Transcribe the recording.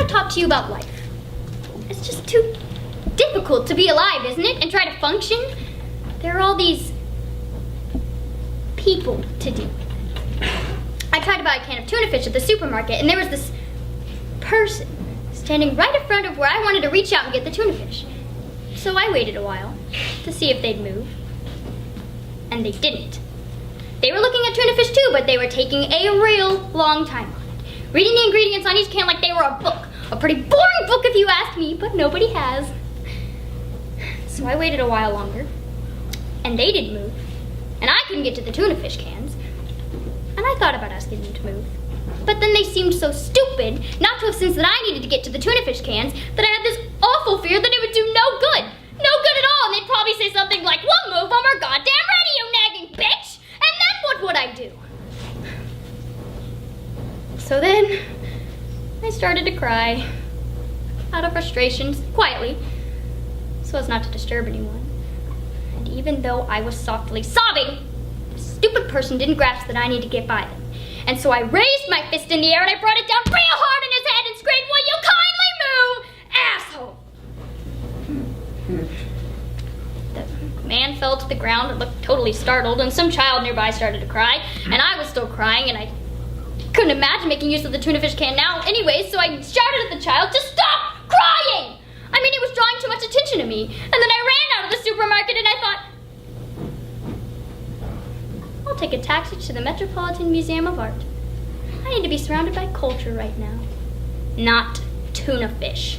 to talk to you about life. It's just too difficult to be alive, isn't it? And try to function. There are all these people to deal with. I tried to buy a can of tuna fish at the supermarket, and there was this person standing right in front of where I wanted to reach out and get the tuna fish. So I waited a while to see if they'd move. And they didn't. They were looking at tuna fish too, but they were taking a real long time on it. Reading the ingredients on each can like they were a book. A pretty boring book if you ask me, but nobody has. So I waited a while longer, and they didn't move. And I couldn't get to the tuna fish cans. And I thought about asking them to move. But then they seemed so stupid not to have sensed that I needed to get to the tuna fish cans that I had this awful fear that it would do no good. No good at all, and they'd probably say something like, "We'll move when we're goddamn ready, you nagging bitch!" And then what would I do? So then, I started to cry, out of frustration, quietly, so as not to disturb anyone. And even though I was softly sobbing, the stupid person didn't grasp that I need to get by them. And so I raised my fist in the air and I brought it down real hard in his head and screamed, "Will you kindly move, asshole?" The man fell to the ground and looked totally startled, and some child nearby started to cry, and I was still crying, and I couldn't imagine making use of the tuna fish can now anyway, so I shouted at the child to stop crying! I mean, it was drawing too much attention to me. And then I ran out of the supermarket and I thought, I'll take a taxi to the Metropolitan Museum of Art. I need to be surrounded by culture right now, not tuna fish.